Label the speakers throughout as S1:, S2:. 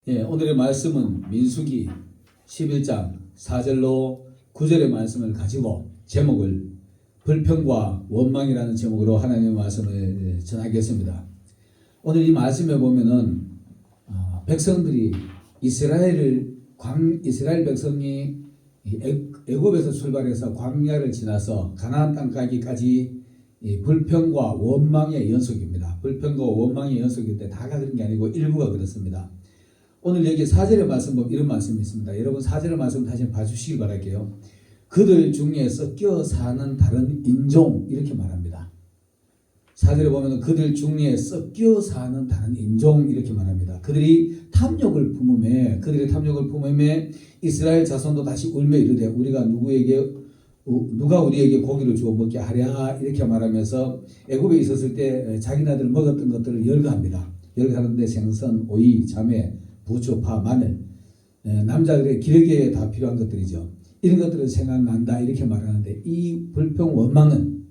S1: 예, 오늘의 말씀은 민수기 11장 4절로 9절의 말씀을 가지고 제목을 불평과 원망이라는 제목으로 하나님의 말씀을 전하겠습니다. 오늘 이 말씀에 보면은 백성들이 이스라엘 백성이 애굽에서 출발해서 광야를 지나서 가나안 땅 가기까지 불평과 원망의 연속입니다. 불평과 원망의 연속인데 다가 그런 게 아니고 일부가 그렇습니다. 오늘 여기 4절의 말씀 보면 이런 말씀이 있습니다. 여러분 4절의 말씀 다시 한번 봐주시기 바랄게요. 그들 중에 섞여 사는 다른 인종 이렇게 말합니다. 4절에 보면 그들 중에 섞여 사는 다른 인종 이렇게 말합니다. 그들이 탐욕을 품음에 이스라엘 자손도 다시 울며 이르되 누가 우리에게 고기를 주어 먹게 하랴 이렇게 말하면서 애굽에 있었을 때 자기네들 먹었던 것들을 열거합니다. 열거하는데 생선, 오이, 자매, 부추, 파, 마늘, 남자들의 기력에 다 필요한 것들이죠. 이런 것들은 생각난다 이렇게 말하는데 이 불평 원망은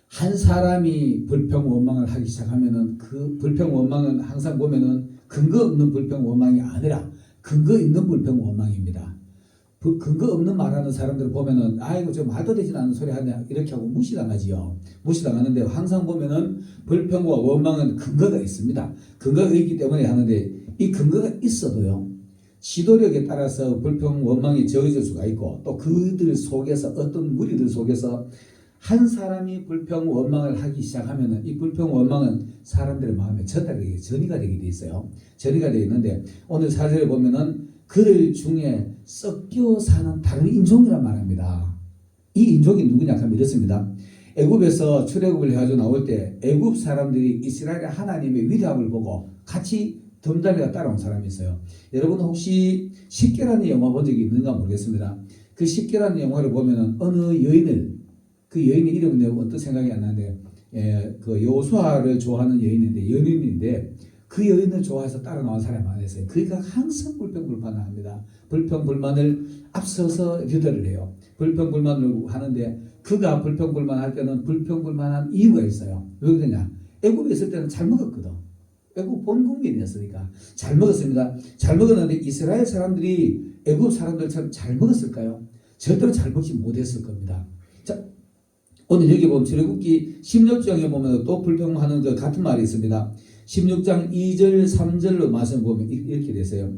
S1: 한 사람이 불평 원망을 하기 시작하면은 그 불평 원망은 항상 보면은 근거 없는 불평 원망이 아니라 근거 있는 불평 원망입니다. 근거 없는 말하는 사람들 보면은 아이고 저 말도 되지 않는 소리 하냐 이렇게 하고 무시당하지요. 무시당하는데 항상 보면은 불평과 원망은 근거가 있습니다. 근거가 있기 때문에 하는데 이 근거가 있어도요. 지도력에 따라서 불평 원망이 저어질 수가 있고 또 그들 속에서 어떤 무리들 속에서 한 사람이 불평 원망을 하기 시작하면은 이 불평 원망은 사람들의 마음에 전이가 되게 돼 있어요. 전이가 되어 있는데 오늘 4절에 보면은 그들 중에 섞여 사는 다른 인종이란 말합니다. 이 인종이 누구냐 하면 이렇습니다. 애굽에서 출애굽을 해가지고 나올 때 애굽 사람들이 이스라엘의 하나님의 위대함을 보고 같이 덤달려 따라온 사람이 있어요. 여러분 혹시 십계라는 영화 본 적이 있는가 모르겠습니다. 그 십계라는 영화를 보면은 어느 여인을 그 여인의 이름은 내가 어떤 생각이 안 나는데 그 여호수아를 좋아하는 연인인데 그 여인을 좋아해서 따라 나온 사람이 많이 있어요. 그러니까 항상 불평불만을 합니다. 불평불만을 앞서서 리더를 해요. 불평불만을 하는데 그가 불평불만할 때는 불평불만한 이유가 있어요. 왜 그러냐? 애굽에 있을 때는 잘 먹었거든. 애굽 본국민이었으니까 잘 먹었습니다. 잘 먹었는데 이스라엘 사람들이 애굽 사람들처럼 잘 먹었을까요? 절대로 잘 먹지 못했을 겁니다. 자, 오늘 여기 보면 출애굽기 16장에 보면 또 불평하는 그 같은 말이 있습니다. 16장 2절 3절로 말씀 보면 이렇게 되세요.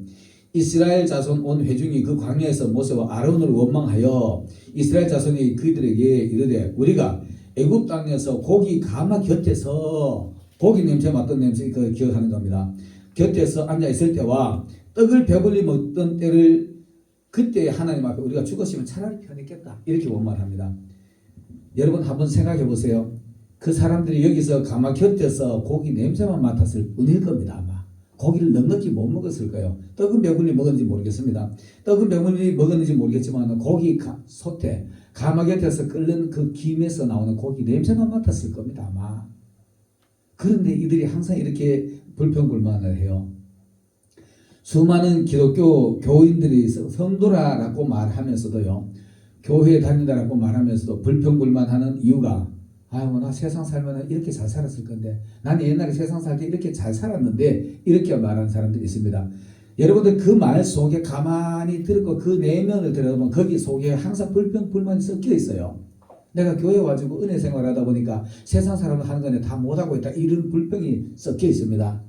S1: 이스라엘 자손 온 회중이 그 광야에서 모세와 아론을 원망하여 이스라엘 자손이 그들에게 이르되 우리가 애굽 땅에서 고기 가마 곁에서 고기 냄새 맡던 냄새 그 기억하는 겁니다. 곁에서 앉아 있을 때와 떡을 배불리 먹던 때를 그때 하나님 앞에 우리가 죽었으면 차라리 편했겠다 이렇게 원망합니다. 여러분 한번 생각해 보세요. 그 사람들이 여기서 가마 곁에서 고기 냄새만 맡았을 뿐일 겁니다. 아마 고기를 넉넉히 못 먹었을 거예요. 떡은 배불리 먹었는지 모르겠습니다. 떡은 배불리 먹었는지 모르겠지만 고기 솥에 가마 곁에서 끓는 그 김에서 나오는 고기 냄새만 맡았을 겁니다. 아마. 그런데 이들이 항상 이렇게 불평불만을 해요. 수많은 기독교 교인들이 성도라고 말하면서도요. 교회에 다닌다라고 말하면서도 불평불만하는 이유가 나 세상 살면 이렇게 잘 살았을 건데 나는 옛날에 세상 살 때 이렇게 잘 살았는데 이렇게 말하는 사람들이 있습니다. 여러분들 그 말 속에 가만히 들고 그 내면을 들여다보면 거기 속에 항상 불평불만이 섞여 있어요. 내가 교회 와가지고 은혜 생활하다 보니까 세상 사람은 하는 거는 다 못하고 있다 이런 불평이 섞여 있습니다.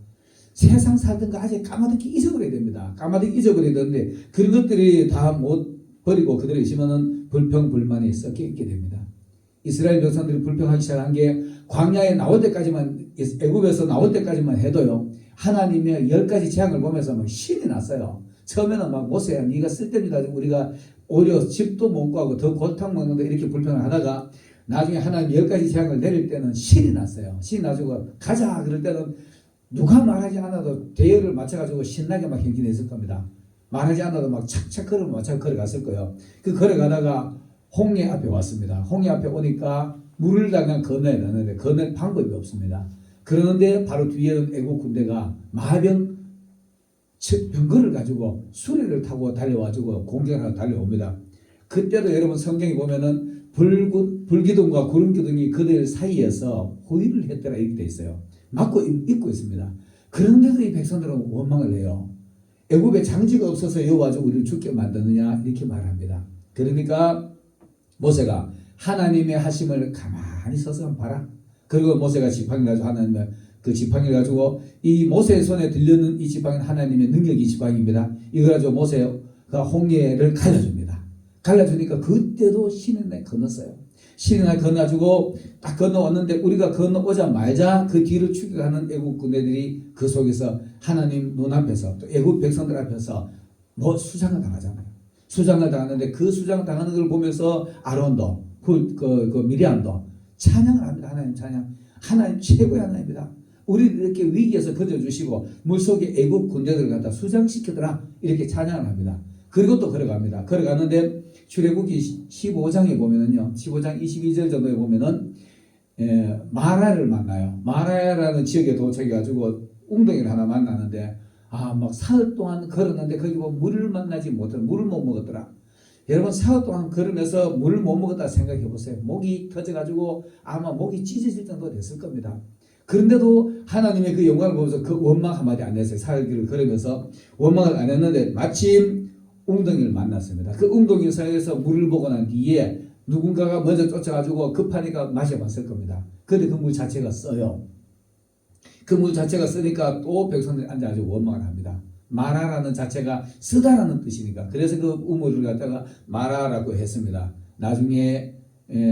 S1: 세상 살던 거 아직 까마득히 잊어버려야 됩니다. 까마득히 잊어버려야 되는데 그런 것들이 다 못 버리고 그대로 있으면은 불평불만이 섞여 있게 됩니다. 이스라엘 백성들이 불평하기 시작한 게 광야에 나올 때까지만 애굽에서 나올 때까지만 해도요. 하나님의 10가지 재앙을 보면서 막 신이 났어요. 처음에는 막 모세야 네가 쓸데없이 가지고 우리가 오히려 집도 못 구하고 더 골탕 먹는다 이렇게 불평을 하다가 나중에 하나님 10가지 재앙을 내릴 때는 신이 났어요. 신이 나가지고 가자 그럴 때는 누가 말하지 않아도 대열을 맞춰가지고 신나게 막 행진했을 겁니다. 말하지 않아도 막 착착 걸어갔을 거예요. 그 걸어가다가 홍해 앞에 왔습니다. 홍해 앞에 오니까 물을 당장 건너야 되는데 건널 방법이 없습니다. 그러는데 바로 뒤에는 애국 군대가 마병 병거를 가지고 수레를 타고 달려와가지고 공격하러 달려옵니다. 그때도 여러분 성경에 보면은 불기둥과 구름기둥이 그들 사이에서 호위를 했더라 이렇게 돼 있어요. 막고 있고 있습니다. 그런데도 이 백성들은 원망을 해요. 애굽에 장지가 없어서 여호와가 우리를 죽게 만드느냐 이렇게 말합니다. 그러니까 모세가 하나님의 하심을 가만히 서서 봐라. 그리고 모세가 지팡이 가지고 하나님의 그 지팡이를 가지고 이 모세의 손에 들려는 이 지팡이는 하나님의 능력이 지팡이입니다. 이거 가지고 모세가 홍해를 갈라줍니다. 갈라주니까 그때도 시내에 건넜어요. 시내에 건너주고 딱 건너왔는데 우리가 건너오자마자 그 뒤를 추격하는 애국 군대들이 그 속에서 하나님 눈앞에서 또 애국 백성들 앞에서 뭐 수장을 당하잖아요. 수장을 당하는데 그 수장 당하는 걸 보면서 아론도 그 미리암도 찬양을 합니다. 하나님 찬양. 하나님 최고의 하나님입니다. 우리를 이렇게 위기에서 건져주시고 물속에 애국 군대들을 갖다 수장시키더라 이렇게 찬양을 합니다. 그리고 또 걸어갑니다. 걸어가는데 출애굽기 15장에 보면은요, 15장 22절 정도에 보면은 마라를 만나요. 마라라는 지역에 도착해가지고 웅덩이를 하나 만나는데 막 사흘 동안 걸었는데 거기 보면 물을 만나지 못해 물을 못 먹었더라. 여러분 사흘 동안 걸으면서 물을 못 먹었다 생각해 보세요. 목이 터져가지고 아마 목이 찢어질 정도 됐을 겁니다. 그런데도 하나님의 그 영광을 보면서 그 원망 한마디 안 했어요. 사흘길을 걸으면서 원망을 안 했는데 마침 웅덩이를 만났습니다. 그 웅덩이 사이에서 물을 보고 난 뒤에 누군가가 먼저 쫓아가지고 급하니까 마셔봤을 겁니다. 그런데 그 물 자체가 써요. 그 물 자체가 쓰니까 또 백성들이 앉아가지고 원망을 합니다. 마라라는 자체가 쓰다라는 뜻이니까. 그래서 그 우물을 갖다가 마라라고 했습니다. 나중에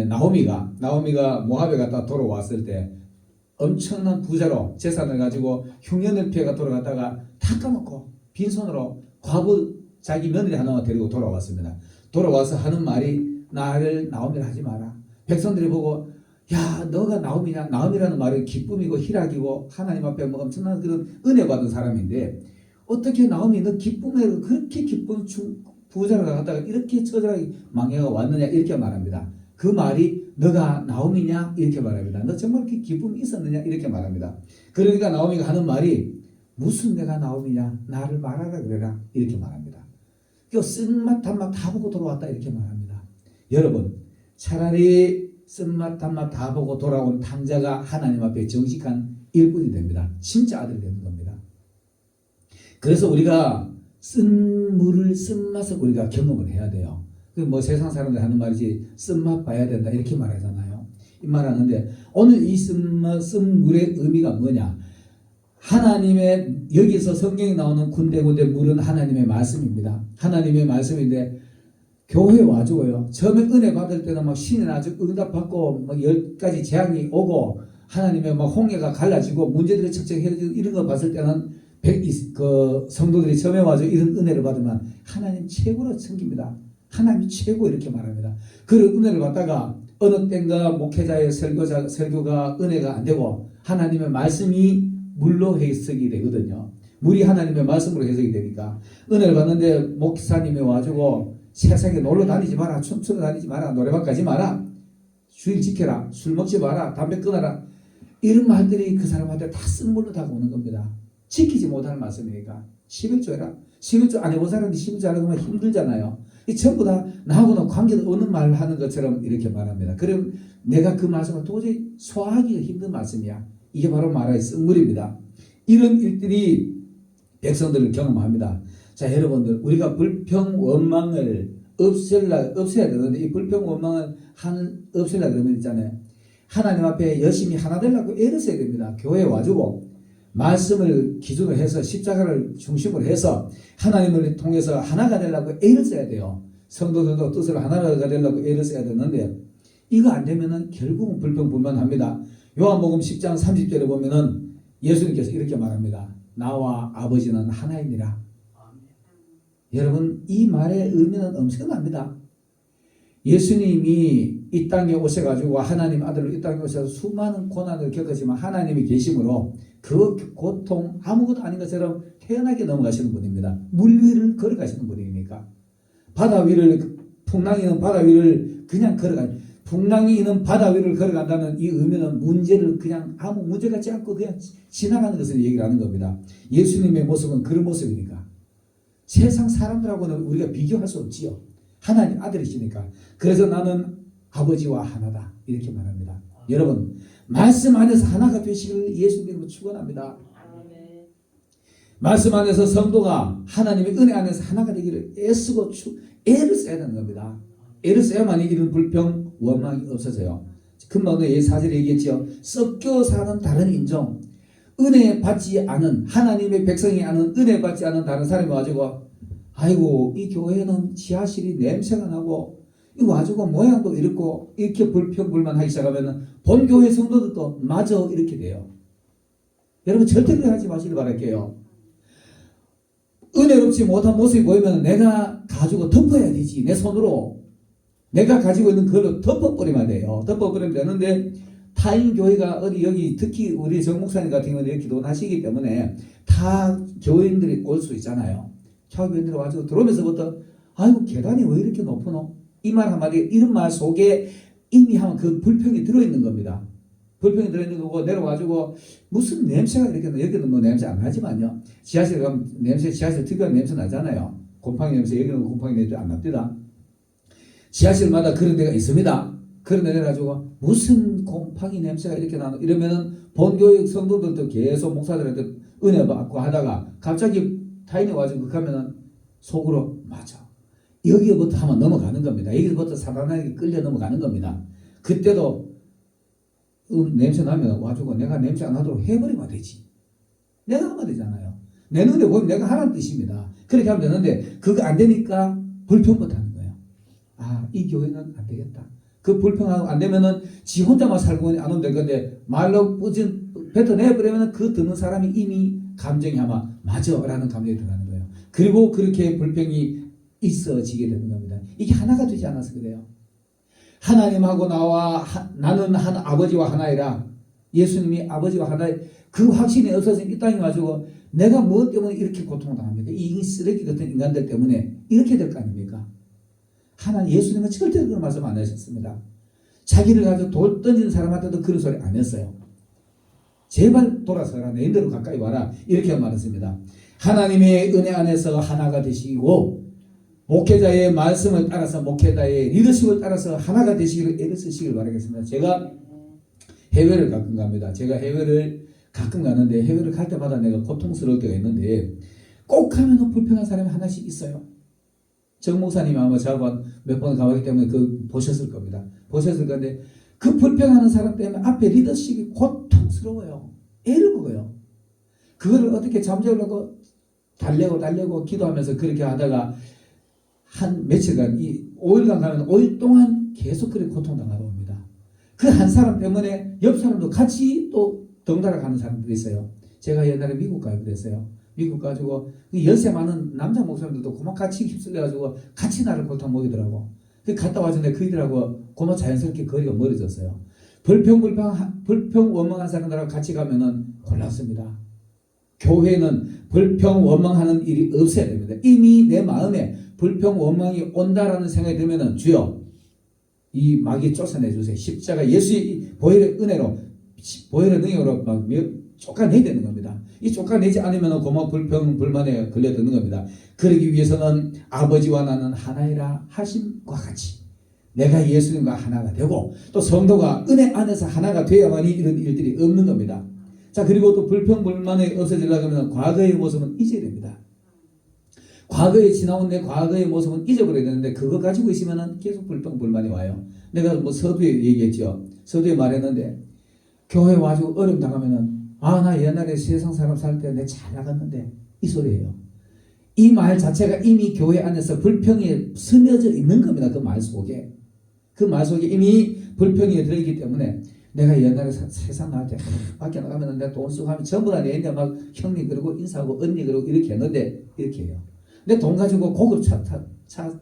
S1: 나오미가 모압에 갔다 돌아왔을 때 엄청난 부자로 재산을 가지고 흉년을 피해가 돌아갔다가 다 까먹고 빈손으로 과부 자기 며느리 하나만 데리고 돌아왔습니다. 돌아와서 하는 말이 나를 나오미라 하지 마라. 백성들이 보고 야 너가 나오미냐. 나오미라는 말은 기쁨이고 희락이고 하나님 앞에 뭐 엄청난 그런 은혜 받은 사람인데 어떻게 나오미 너 기쁨에 그렇게 기쁜 부자를 갖다가 이렇게 처절하게 망해가 왔느냐 이렇게 말합니다. 그 말이 너가 나오미냐 이렇게 말합니다. 너 정말 그렇게 기쁨이 있었느냐 이렇게 말합니다. 그러니까 나오미가 하는 말이 무슨 내가 나오미냐 나를 말하라 그래라 이렇게 말합니다. 그 쓴맛 단맛 다 보고 돌아왔다 이렇게 말합니다. 여러분 차라리 쓴맛 단맛 다 보고 돌아온 탕자가 하나님 앞에 정직한 일꾼이 됩니다. 진짜 아들이 되는 겁니다. 그래서 우리가 쓴 물을 쓴맛을 우리가 경험을 해야 돼요. 뭐 세상 사람들 하는 말이지 쓴맛 봐야 된다 이렇게 말하잖아요. 이 말하는데 오늘 이 쓴 물의 의미가 뭐냐? 하나님의 여기서 성경에 나오는 군데군데 물은 하나님의 말씀입니다. 하나님의 말씀인데 교회 와주고요. 처음에 은혜 받을 때는 막 신이 아주 응답받고 막 10가지 재앙이 오고 하나님의 막 홍해가 갈라지고 문제들이 척척해지고 이런 거 봤을 때는 그 성도들이 처음에 와서 이런 은혜를 받으면 하나님 최고로 섬깁니다. 하나님이 최고 이렇게 말합니다. 그 은혜를 받다가 어느 땐가 목회자의 설교가 은혜가 안 되고 하나님의 말씀이 물로 해석이 되거든요. 물이 하나님의 말씀으로 해석이 되니까 은혜를 받는데 목사님이 와주고 세상에 놀러 다니지 마라, 춤추러 다니지 마라, 노래방 가지 마라, 주일 지켜라, 술 먹지 마라, 담배 끊어라 이런 말들이 그 사람한테 다 쓴물로 다가오는 겁니다. 지키지 못하는 말씀이니까 11조 해라. 11조 안 해본 사람이 11조 하려면 힘들잖아요. 이 전부 다 나하고는 관계도 없는 말 하는 것처럼 이렇게 말합니다. 그럼 내가 그 말씀을 도저히 소화하기가 힘든 말씀이야. 이게 바로 마라의 쓴물입니다. 이런 일들이 백성들을 경험합니다. 자, 여러분들 우리가 불평 원망을 없애야 되는데 이 불평 원망을 없애려 그러면 있잖아요. 하나님 앞에 열심히 하나 되려고 애를 써야 됩니다. 교회에 와주고 말씀을 기준으로 해서 십자가를 중심으로 해서 하나님을 통해서 하나가 되려고 애를 써야 돼요. 성도들도 뜻으로 하나가 되려고 애를 써야 되는데 이거 안 되면은 결국은 불평불만합니다. 요한복음 10장 30절에 보면은 예수님께서 이렇게 말합니다. 나와 아버지는 하나이니라. 여러분 이 말의 의미는 엄청납니다. 예수님이 이 땅에 오셔가지고 하나님 아들로 이 땅에 오셔서 수많은 고난을 겪었지만 하나님이 계심으로 그 고통 아무것도 아닌 것처럼 태연하게 넘어가시는 분입니다. 물 위를 걸어가시는 분이니까 바다 위를 풍랑이 있는 바다 위를 그냥 풍랑이 있는 바다 위를 걸어간다는 이 의미는 문제를 그냥 아무 문제 같지 않고 그냥 지나가는 것을 얘기를 하는 겁니다. 예수님의 모습은 그런 모습이니까 세상 사람들하고는 우리가 비교할 수 없지요. 하나님 아들이시니까. 그래서 나는 아버지와 하나다 이렇게 말합니다. 여러분 말씀 안에서 하나가 되시기를 예수 이름으로 축원합니다. 말씀 안에서 성도가 하나님의 은혜 안에서 하나가 되기를 애쓰고 애를 써야 되는 겁니다. 애를 써야만이 이런 불평, 원망이 없어져요. 금방도 사절에 얘기했죠. 섞여 사는 다른 인종, 은혜 받지 않은 하나님의 백성이 아는 은혜 받지 않은 다른 사람이 와가지고 아이고 이 교회는 지하실이 냄새가 나고 이 와가지고 모양도 이렇고 이렇게 불평불만하기 시작하면 본 교회 성도들도 마저 이렇게 돼요. 여러분 절대 그렇게 하지 마시길 바랄게요. 은혜롭지 못한 모습이 보이면 내가 가지고 덮어야 되지. 내 손으로 내가 가지고 있는 그걸로 덮어버리면 돼요. 덮어버리면 되는데 타인 교회가 어디 여기 특히 우리 정 목사님 같은 경우는 이렇게 기도하시기 때문에 타 교인들이 올 수 있잖아요. 타 교인들이 와서 들어오면서부터 아이고 계단이 왜 이렇게 높으노? 이 말 한마디 이런 말 속에 이미 한 그 불평이 들어있는 겁니다. 불평이 들어있는 거고 내려와가지고 무슨 냄새가 이렇게 나. 여기는 뭐 냄새 안 나지만요. 지하실 가면 냄새 지하실 특유한 냄새 나잖아요. 곰팡이 냄새. 여기는 곰팡이 냄새 안 납니다. 지하실마다 그런 데가 있습니다. 그런 데 내려가지고 무슨 곰팡이 냄새가 이렇게 나노 이러면은 본교육 성도들도 계속 목사들한테 은혜 받고 하다가 갑자기 타인이 와서 가면은 속으로 맞아. 여기부터 한번 넘어가는 겁니다. 여기부터 사단에게 끌려 넘어가는 겁니다. 그때도 냄새 나면 와주고 내가 냄새 안 나도록 해버리면 되지. 내가 하면 되잖아요. 내 눈에 보이면 내가 하라는 뜻입니다. 그렇게 하면 되는데 그거 안 되니까 불평부터 하는 거예요. 아, 이 교회는 안 되겠다. 그 불평하고 안 되면은 지 혼자만 살고 안 오면 될 건데 말로 뱉어내버리면 그 듣는 사람이 이미 감정이 아마 맞아라는 감정이 들어가는 거예요. 그리고 그렇게 불평이 있어지게 되는 겁니다. 이게 하나가 되지 않아서 그래요. 하나님하고 나는 한 아버지와 하나이라. 예수님이 아버지와 하나의 그 확신이 없어진 이 땅에 가지고 내가 무엇 때문에 이렇게 고통당합니까? 이 쓰레기 같은 인간들 때문에 이렇게 될 거 아닙니까? 예수님은 절대로 그런 말씀 안 하셨습니다. 자기를 가지고 돌 던지는 사람한테도 그런 소리 안 했어요. 제발 돌아서라. 내 인대로 가까이 와라. 이렇게 말했습니다. 하나님의 은혜 안에서 하나가 되시고 목회자의 말씀을 따라서 목회자의 리더십을 따라서 하나가 되시기를 애를 쓰시길 바라겠습니다. 제가 해외를 가끔 갑니다. 제가 해외를 가끔 가는데 해외를 갈 때마다 내가 고통스러울 때가 있는데 꼭 가면 불평한 사람이 하나씩 있어요. 정 목사님이 아마 저하고 몇 번 가봤기 때문에 보셨을 겁니다. 보셨을 건데 그 불평하는 사람 때문에 앞에 리더십이 고통스러워요. 애를 먹어요. 그거를 어떻게 잠재우려고 달래고 기도하면서 그렇게 하다가 한 며칠간 5일간 가면 5일 동안 계속 그렇게 고통당하고 옵니다. 그 한 사람 때문에 옆 사람도 같이 또 덩달아 가는 사람들이 있어요. 제가 옛날에 미국 가고 그랬어요. 미국 가지고 연세 많은 남자 목사님들도 고막 같이 휩쓸려가지고 같이 나를 골탕 먹이더라고. 갔다 와서는 그이들하고 고막 자연스럽게 거리가 멀어졌어요. 불평 원망한 사람들하고 같이 가면은 곤란습니다. 교회는 불평 원망하는 일이 없어야 됩니다. 이미 내 마음에 불평 원망이 온다라는 생각이 들면은 주여 이 마귀 쫓아내 주세요. 십자가 예수의 보혈의 은혜로 보혈의 능력으로 막 쫓아내야 되는 겁니다. 이 쫓아내지 않으면 고막 불평 불만에 걸려드는 겁니다. 그러기 위해서는 아버지와 나는 하나이라 하심과 같이 내가 예수님과 하나가 되고 또 성도가 은혜 안에서 하나가 되어야만이 이런 일들이 없는 겁니다. 자, 그리고 또 불평 불만이 없어지려고 하면 과거의 모습은 잊어야 됩니다. 과거에 지나온 내 과거의 모습은 잊어버려야 되는데 그거 가지고 있으면 계속 불평 불만이 와요. 내가 서두에 얘기했죠. 서두에 말했는데 교회 와가지고 어려움 당하면은 나 옛날에 세상 사람 살 때 내 잘 나갔는데 이 소리예요. 이 말 자체가 이미 교회 안에서 불평이 스며져 있는 겁니다. 그 말 속에. 그 말 속에 이미 불평이 들어있기 때문에 내가 옛날에 세상 나갈 때 밖에 나가면 내 돈 쓰고 하면 전부 다 내 인데 막 형님 그러고 인사하고 언니 그러고 이렇게 했는데 이렇게 해요. 내 돈 가지고 고급 차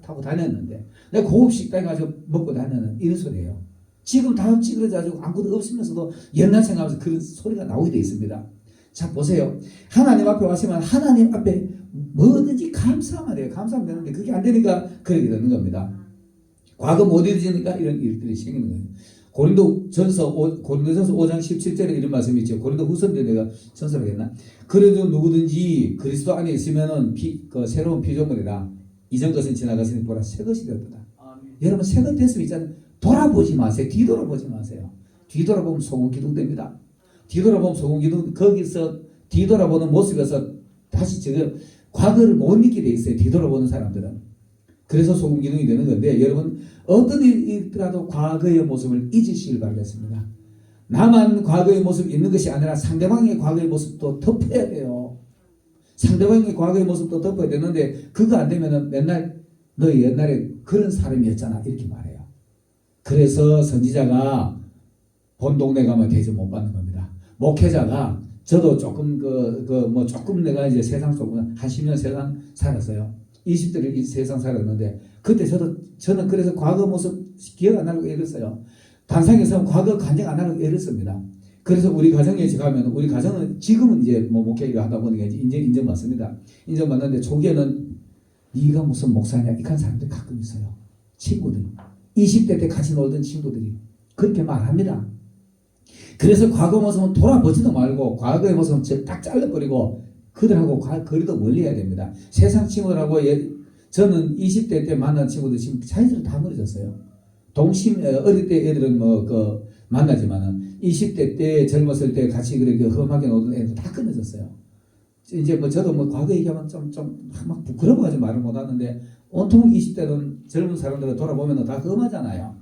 S1: 타고 다녔는데 내 고급 식당에 가지고 먹고 다니는 이런 소리예요. 지금 다 찌그러져가지고 아무것도 없으면서도 옛날 생각하면서 그런 소리가 나오게 되어 있습니다. 자, 보세요. 하나님 앞에 왔으면 하나님 앞에 뭐든지 감사하면 돼요. 감사하면 되는데 그게 안 되니까 그렇게 되는 겁니다. 과거 못 잊으니까 이런 일들이 생기는 거예요. 고린도전서 5장 17절에 이런 말씀이 있죠. 고린도 후서인데 내가 전서를 했나? 그래도 누구든지 그리스도 안에 있으면은 새로운 피조물이라 이전 것은 지나갔으니 보라 새 것이 되었다. 여러분 새 것 됐으면 있잖아요. 돌아보지 마세요. 뒤돌아보지 마세요. 뒤돌아보면 소금 기둥됩니다. 뒤돌아보면 소금 기둥 거기서 뒤돌아보는 모습에서 다 다시 과거를 못 잊게 돼 있어요. 뒤돌아보는 사람들은. 그래서 소금 기둥이 되는 건데, 여러분 어떤 일이 있더라도 과거의 모습을 잊으시길 바라겠습니다. 나만 과거의 모습 있는 것이 아니라 상대방의 과거의 모습도 덮어야 돼요. 상대방의 과거의 모습도 덮어야 되는데, 그거 안 되면은 맨날 너 옛날에 그런 사람이었잖아 이렇게 말해요. 그래서 선지자가 본 동네 가면 대접 못 받는 겁니다. 목회자가, 저도 조금 조금 내가 이제 세상 속은 한 10년 세상 살았어요. 20대를 세상 살았는데, 그때 저는 그래서 과거 모습 기억 안 하려고 애를 써요. 단상에서 과거 간증 안 하려고 애를 씁니다. 그래서 우리 가정에 가면, 우리 가정은 지금은 이제 목회를 하다 보니까 이제 인정받습니다. 인정받는데, 초기에는 네가 무슨 목사냐 이런 사람들이 가끔 있어요. 친구들, 20대 때 같이 놀던 친구들이 그렇게 말합니다. 그래서 과거 모습은 돌아보지도 말고 과거의 모습은 딱 잘라버리고 그들하고 거리도 멀리 해야 됩니다. 세상 친구들하고 저는 20대 때 만난 친구들 지금 사이즈로 다 멀어졌어요. 어릴 때 애들은 만나지만은 20대 때 젊었을 때 같이 그렇게 험하게 놀던 애들 다 끊어졌어요. 이제 저도 과거 얘기하면 좀 막 부끄러워가지고 말을 못하는데, 온통 20대는 젊은 사람들을 돌아보면 다 험하잖아요.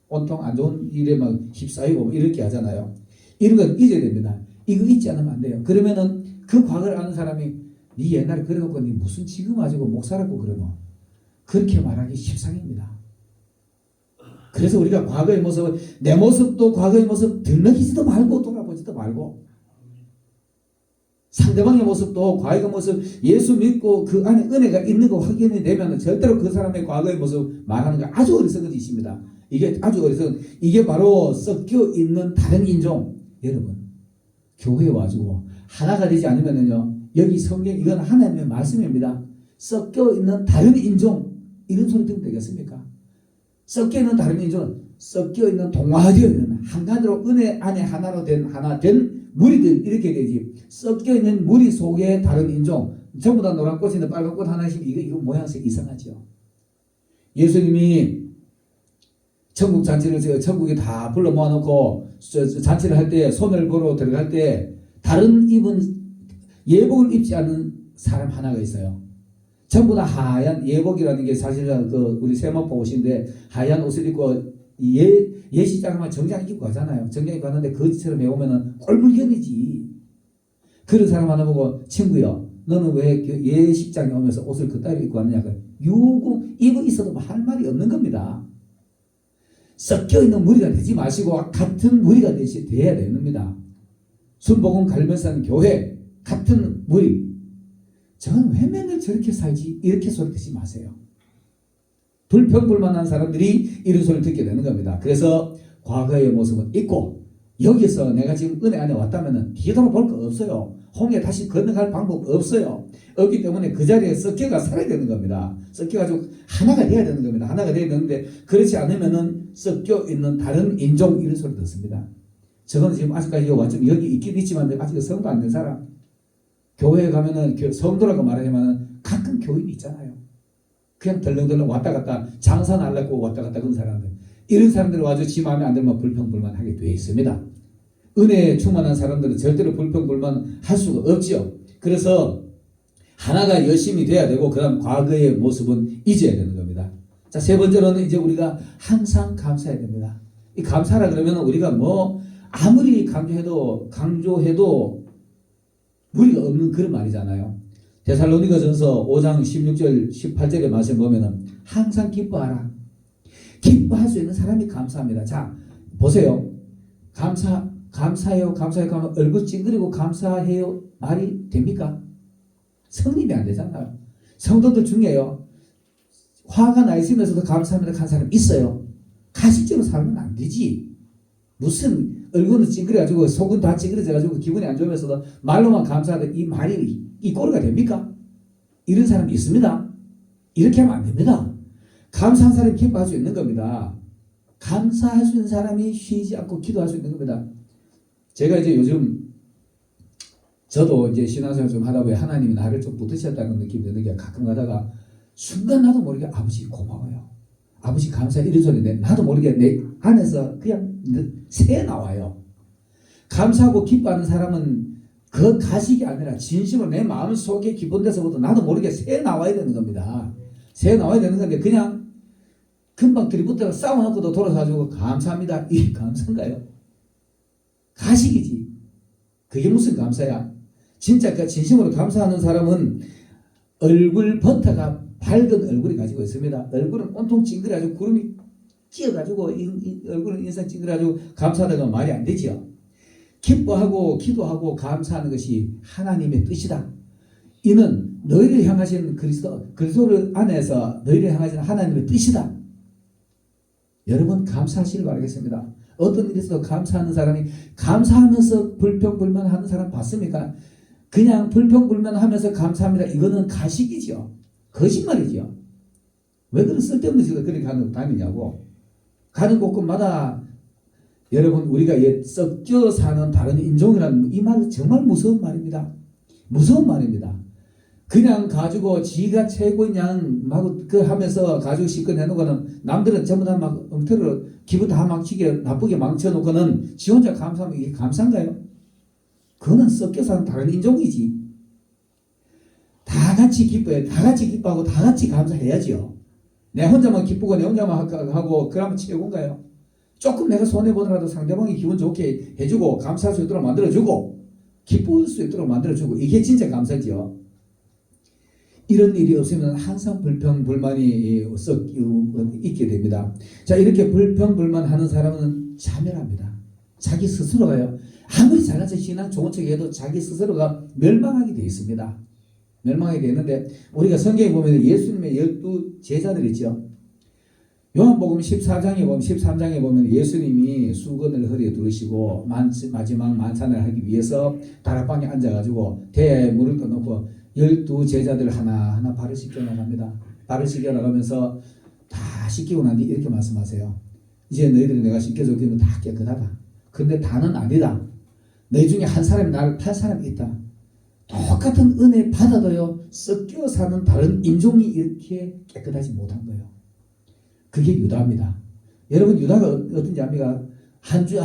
S1: 온통 안 좋은 일에 막 휩싸이고 이렇게 하잖아요. 이런 건 잊어야 됩니다. 이거 잊지 않으면 안 돼요. 그러면은 그 과거를 아는 사람이 네 옛날에 그래놓고 네 무슨 지금 가지고 목사라고 그러노? 그렇게 말하기 십상입니다. 그래서 우리가 과거의 모습을, 내 모습도 과거의 모습 들먹이지도 말고 돌아보지도 말고, 상대방의 모습도 과거의 모습, 예수 믿고 그 안에 은혜가 있는 거 확인이 되면 절대로 그 사람의 과거의 모습 말하는 거 아주 어리석은 짓입니다. 이게 아주 어리석은, 이게 바로 섞여 있는 다른 인종. 여러분, 교회에 와가지고 하나가 되지 않으면요, 여기 성경, 이건 하나님의 말씀입니다. 섞여 있는 다른 인종, 이런 소리 들으면 되겠습니까? 섞여 있는 다른 인종, 섞여 있는 동화되어 있는 한간으로 은혜 안에 하나 된 무리들, 이렇게 되지. 섞여 있는 무리 속에 다른 인종, 전부 다 노란 꽃인데 빨간 꽃 하나씩, 이거 모양새 이상하죠. 예수님이 천국 잔치를, 천국에 다 불러 모아놓고 잔치를 할 때, 손을 보러 들어갈 때 다른 예복을 입지 않은 사람 하나가 있어요. 전부 다 하얀 예복이라는 게 사실은 우리 세마포 옷인데, 하얀 옷을 입고 예식장만 정장 입고 가잖아요. 정장 입고 가는데 거지처럼 해오면은 꼴불견이지. 그런 사람 하나 보고, 친구야, 너는 왜 예식장에 오면서 옷을 그따위 입고 왔느냐? 입고 있어도 할 말이 없는 겁니다. 섞여 있는 무리가 되지 마시고 같은 무리가 돼야 됩니다. 순복음 갈면산 교회 같은 무리. 저는 왜 맨날 저렇게 살지? 이렇게 소리 듣지 마세요. 불평불만한 사람들이 이런 소리를 듣게 되는 겁니다. 그래서 과거의 모습은 있고, 여기서 내가 지금 은혜 안에 왔다면 뒤돌아볼 거 없어요. 홍해 다시 건너갈 방법 없어요. 없기 때문에 그 자리에 섞여가 살아야 되는 겁니다. 섞여가지고 하나가 돼야 되는 겁니다. 하나가 돼야 되는데, 그렇지 않으면은 섞여 있는 다른 인종, 이런 소리 듣습니다. 저는 지금 아직까지 여기 있긴 있지만 아직 성도 안 된 사람, 교회에 가면은 성도라고 말하지만 가끔 교인이 있잖아요. 그냥 덜렁덜렁 왔다 갔다 장사 날라고 왔다 갔다 그런 사람들, 이런 사람들 와서 지 마음에 안 들면 불평불만하게 되어 있습니다. 은혜에 충만한 사람들은 절대로 불평불만 할 수가 없죠. 그래서 하나가 열심히 돼야 되고, 그 다음 과거의 모습은 잊어야 되는 겁니다. 자, 세 번째로는 이제 우리가 항상 감사해야 됩니다. 이 감사라 그러면 우리가 아무리 강조해도 무리가 없는 그런 말이잖아요. 데살로니가전서 5장 16절 18절의 말씀 보면은 항상 기뻐하라. 기뻐할 수 있는 사람이 감사합니다. 자, 보세요. 감사해요 하면 얼굴 찡그리고 감사해요 말이 됩니까? 성립이 안 되잖아요. 성도들 중에요, 화가 나 있으면서도 감사합니다 한 사람 있어요. 가식적으로 살면 안 되지. 무슨 얼굴은 찡그려가지고 속은 다 찡그려져가지고 기분이 안 좋으면서도 말로만 감사하다, 이 말이 이 꼴가 됩니까? 이런 사람이 있습니다. 이렇게 하면 안 됩니다. 감사한 사람이 기뻐할 수 있는 겁니다. 감사할 수 있는 사람이 쉬지 않고 기도할 수 있는 겁니다. 제가 이제 요즘 저도 이제 신앙생활 좀 하다 보니 하나님이 나를 좀 붙으셨다는 느낌이 드는 게, 가끔 가다가 순간 나도 모르게 아버지 고마워요, 아버지 감사해, 이런 소리인데 나도 모르게 내 안에서 그냥 새 나와요. 감사하고 기뻐하는 사람은 그 가식이 아니라 진심으로 내 마음 속에 깊은 데서부터 나도 모르게 새 나와야 되는 겁니다. 새 나와야 되는 건데 그냥 금방 들이붙다가 싸워놓고도 돌아서가지고 감사합니다. 이게 감사인가요? 가식이지. 그게 무슨 감사야? 진짜 그 진심으로 감사하는 사람은 얼굴 버터가 밝은 얼굴이 가지고 있습니다. 얼굴은 온통 찡그려가지고 구름이 찌어가지고 얼굴은 인상 찡그려가지고 감사하다가 말이 안 되지요. 기뻐하고 기도하고 감사하는 것이 하나님의 뜻이다. 이는 너희를 향하신 그리스도를 안에서 너희를 향하신 하나님의 뜻이다. 여러분 감사하시길 바라겠습니다. 어떤 일에서도 감사하는 사람이 감사하면서 불평불만하는 사람 봤습니까? 그냥 불평불만하면서 감사합니다. 이거는 가식이죠. 거짓말이죠. 왜 그런 쓸데없는 식으로 그렇게 다니냐고. 가는 곳곳마다 여러분 우리가 섞여 사는 다른 인종이라는 이 말은 정말 무서운 말입니다. 무서운 말입니다. 그냥 가지고 지가 최고인 양 막 그 하면서 가지고 실컷 해놓고는 남들은 전부 다 막 엉터리로 기분 다 망치게 나쁘게 망쳐놓고는 지 혼자 감사하면 이게 감사인가요? 그거는 섞여 사는 다른 인종이지. 다 같이 기뻐해. 다 같이 기뻐하고 다 같이 감사해야지요. 내 혼자만 기쁘고 내 혼자만 하고 그러면 최고인가요? 조금 내가 손해보더라도 상대방이 기분 좋게 해주고 감사할 수 있도록 만들어주고 기쁠 수 있도록 만들어주고 이게 진짜 감사지요. 이런 일이 없으면 항상 불평불만이 있게 됩니다. 자, 이렇게 불평불만하는 사람은 자멸합니다. 자기 스스로가요. 아무리 잘나서 신앙 좋은 척 해도 자기 스스로가 멸망하게 되어 있습니다. 멸망하게 되어 있는데 우리가 성경에 보면 예수님의 12 제자들 있죠. 요한복음 13장에 보면 예수님이 수건을 허리에 두르시고 마지막 만찬을 하기 위해서 다락방에 앉아가지고 대야에 물을 떠놓고 12 제자들 하나하나 발을 씻겨 나갑니다. 발을 씻겨 나가면서 다 씻기고 난 뒤 이렇게 말씀하세요. 이제 너희들이 내가 씻겨줬기는 다 깨끗하다. 근데 다는 아니다. 너희 중에 한 사람이 나를 팔 사람이 있다. 똑같은 은혜 받아도요 섞여 사는 다른 인종이 이렇게 깨끗하지 못한 거예요. 그게 유다입니다. 여러분 유다가 어떤지 압니까?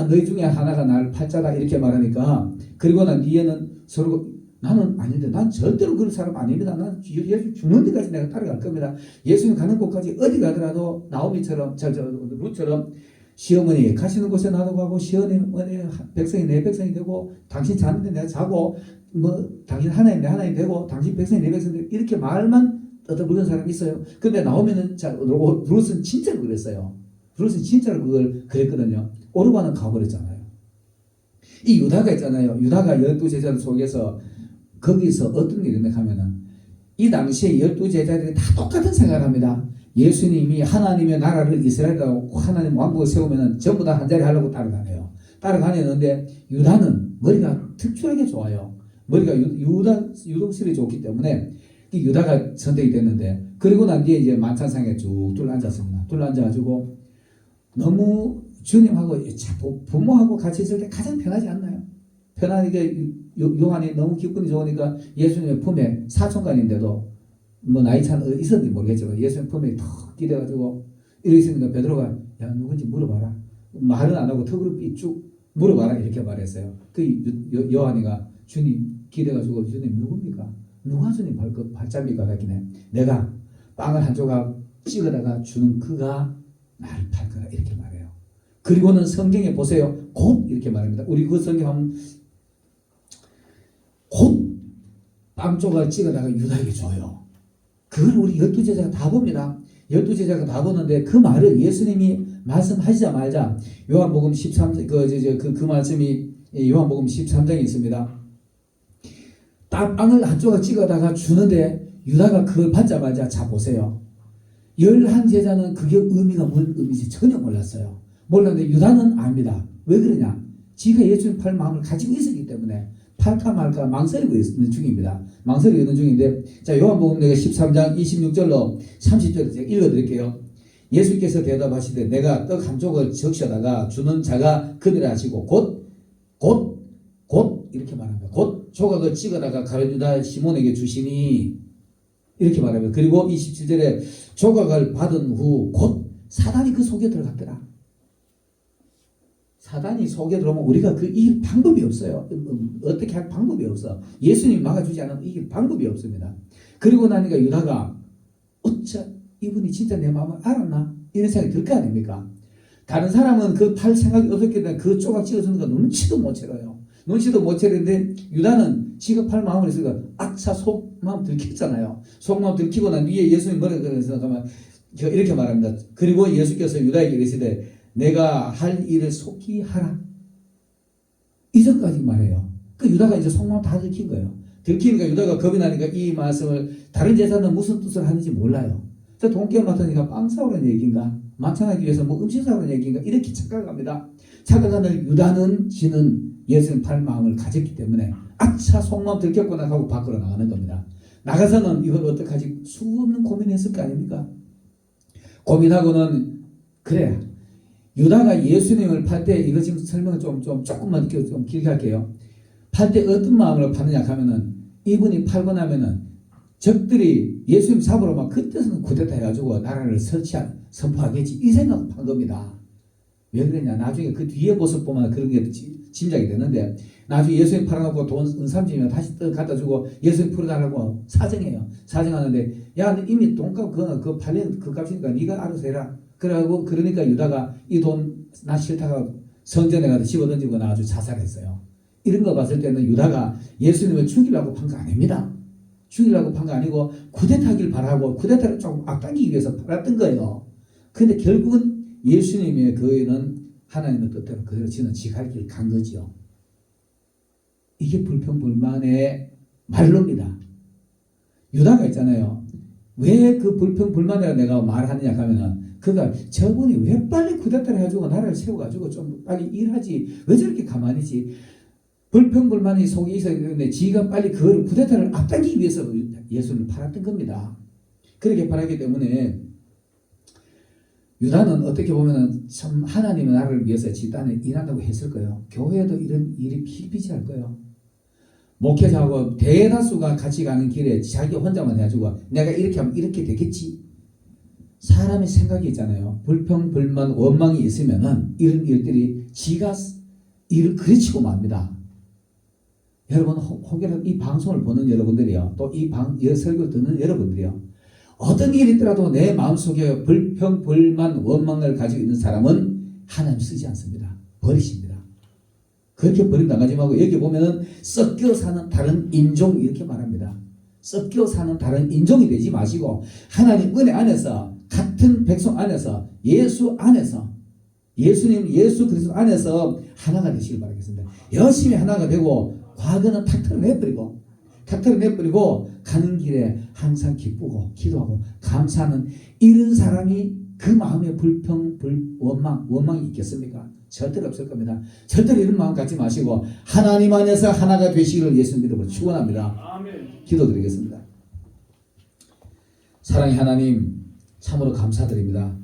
S1: 너희 중에 하나가 나를 팔자다 이렇게 말하니까 그리고 난 뒤에는 서로 나는 아닌데 난 절대로 그런 사람 아닙니다. 난 예수 죽는 데까지 내가 따라갈 겁니다. 예수님 가는 곳까지 어디 가더라도 나오미처럼 룻처럼 시어머니 가시는 곳에 나도 가고 시어머니 백성이 내 백성이 되고 당신 자는데 내가 자고 뭐 당신 하나님 내 하나님 되고 당신 백성이 내 백성이 되고 이렇게 말만 떠들던 사람이 있어요. 근데 나오면은 룻은 진짜로 그랬어요. 룻은 진짜로 그걸 그랬거든요. 오르바는 가버렸잖아요. 이 유다가 있잖아요. 유다가 12 제자들 속에서 거기서 어떤 일이 있냐 하면은 이 당시에 12 제자들이 다 똑같은 생각을 합니다. 예수님이 하나님의 나라를 이스라엘이라고 하나님 왕국을 세우면은 전부 다 한 자리 하려고 따라다녀요. 따라다녔는데 유다는 머리가 특출하게 좋아요. 머리가 유독실이 좋기 때문에 이 유다가 선택이 됐는데 그리고 난 뒤에 이제 만찬상에 쭉 둘러앉았습니다. 둘러앉아가지고 너무 주님하고 부모하고 같이 있을 때 가장 편하지 않나요? 편하게 요한이 너무 기분이 좋으니까 예수님의 품에 사촌간인데도 뭐 나이 차는 있었는지 모르겠지만 예수님 품에 턱 기대가지고 이러고 있으니까 베드로가 야 누군지 물어봐라. 말은 안 하고 턱으로 삐쭉 물어봐라 이렇게 말했어요. 그 요한이가 주님 기대가지고 주님 누굽니까? 누가 주님 발자미가 같기네. 내가 빵을 한 조각 찍어다가 주는 그가 나를 팔 거라 이렇게 말해요. 그리고는 성경에 보세요. 곧 이렇게 말합니다. 우리 그 성경 하면 곧 빵 조각 찍어다가 유다에게 줘요. 그걸 우리 12 제자가 다 봅니다. 12 제자가 다 보는데 그 말을 예수님이 말씀하시자마자 요한복음 13장 그 말씀이 요한복음 13장에 있습니다. 빵을 한 조각 찍어다가 주는데 유다가 그걸 받자마자 자 보세요. 11 제자는 그게 의미가 뭔 의미인지 전혀 몰랐어요. 몰랐는데 유다는 압니다. 왜 그러냐? 지가 예수님 팔 마음을 가지고 있었기 때문에 팔까 말까 망설이고 있는 중입니다. 망설이고 있는 중인데 자 요한복음 내가 13장 26절로 30절을 제가 읽어드릴게요. 예수께서 대답하시되 내가 떡 한 쪽을 적셔다가 주는 자가 그들을 하시고 곧 이렇게 말합니다. 곧 조각을 찍어다가 가룟유다 시몬에게 주시니 이렇게 말합니다. 그리고 27절에 조각을 받은 후 곧 사단이 그 속에 들어갔더라. 사단이 속에 들어오면 우리가 그 이길 방법이 없어요. 어떻게 할 방법이 없어. 예수님이 막아주지 않으면 이길 방법이 없습니다. 그리고 나니까 유다가 어차 이분이 진짜 내 마음을 알았나? 이런 생각이 들 거 아닙니까? 다른 사람은 그 팔 생각이 없었기 때문에 그 조각 찍어주는 거 눈치도 못 채려요. 눈치도 못 채는데 유다는 지가 팔 마음을 했으니까 아차 속마음 들켰잖아요. 속마음 들키고 난 뒤에 예수님 뭐라 그래서 이렇게 말합니다. 그리고 예수께서 유다에게 이르시되 내가 할 일을 속히 하라. 이전까지 말해요. 그 유다가 이제 속마음 다 들킨 거예요. 들키니까 유다가 겁이 나니까 이 말씀을 다른 제사는 무슨 뜻을 하는지 몰라요. 저 돈깨 맡으니까 빵 사오라는 얘기인가? 만찬하기 위해서 뭐 음식 사오라는 얘기인가? 이렇게 착각합니다. 착각하는 유다는 지는 예수님 팔 마음을 가졌기 때문에 아차 속마음 들켰구나 하고 밖으로 나가는 겁니다. 나가서는 이걸 어떡하지? 수없는 고민했을 거 아닙니까? 고민하고는 그래. 유다가 예수님을 팔 때 이거 지금 설명을 조금만 좀 길게 할게요. 팔 때 어떤 마음으로 파느냐 하면은 이분이 팔고 나면은 적들이 예수님 잡으러 막 그때서는 쿠데타 해가지고 나라를 선포하겠지 이 생각을 판 겁니다. 왜 그러냐? 나중에 그 뒤에 모습 보면 그런 게 짐작이 되는데 나중에 예수님 팔아놓고 돈 은삼지면 다시 갖다 주고 예수님 풀어달라고 사정해요. 사정하는데 야 이미 돈값 그거 팔린 그 값이니까 네가 알아서 해라. 그러니까 유다가 이 돈 나 싫다가 성전에 가서 집어던지고 나가지고 자살했어요. 이런 거 봤을 때는 유다가 예수님을 죽이려고 판 거 아닙니다. 죽이려고 판 거 아니고 쿠데타하길 바라고 쿠데타를 조금 앞당기기 위해서 팔았던 거예요. 근데 결국은 예수님의 그는 하나님의 뜻대로 그대로 지는 지갈 길 간 거지요. 이게 불평불만의 말로입니다. 유다가 있잖아요. 왜 그 불평불만이라 내가 말하느냐 하면은 그가 저분이 왜 빨리 쿠데타를 해가지고 나라를 세워가지고 좀 빨리 일하지 왜 저렇게 가만히지 불평불만이 속에 있어야 되는데 지가 빨리 그걸 쿠데타를 앞당기기 위해서 예수를 팔았던 겁니다. 그렇게 팔았기 때문에 유다는 어떻게 보면은 참 하나님의 나라를 위해서 집단에 일한다고 했을 거예요. 교회도 이런 일이 비일비재할 거예요. 목회자하고 대다수가 같이 가는 길에 자기 혼자만 해가지고 내가 이렇게 하면 이렇게 되겠지. 사람의 생각이 있잖아요. 불평, 불만, 원망이 있으면은 이런 일들이 지가 일을 그르치고 맙니다. 여러분 혹여라도 이 방송을 보는 여러분들이요. 또 이 설교 듣는 여러분들이요. 어떤 일이 있더라도 내 마음속에 불평, 불만, 원망을 가지고 있는 사람은 하나님 쓰지 않습니다. 버리십니다. 그렇게 버림당하지 말고 여기 보면은 섞여 사는 다른 인종 이렇게 말합니다. 섞여 사는 다른 인종이 되지 마시고 하나님 은혜 안에서 같은 백성 안에서 예수 안에서 예수님 예수 그리스도 안에서 하나가 되시길 바라겠습니다. 열심히 하나가 되고 과거는 탁 털어내버리고 가는 길에 항상 기쁘고 기도하고 감사하는 이런 사람이 그 마음에 불평, 원망이 있겠습니까? 절대로 없을 겁니다. 절대로 이런 마음 갖지 마시고 하나님 안에서 하나가 되시기를 예수님 이름으로 축원합니다. 아멘. 기도드리겠습니다. 사랑의 하나님 참으로 감사드립니다.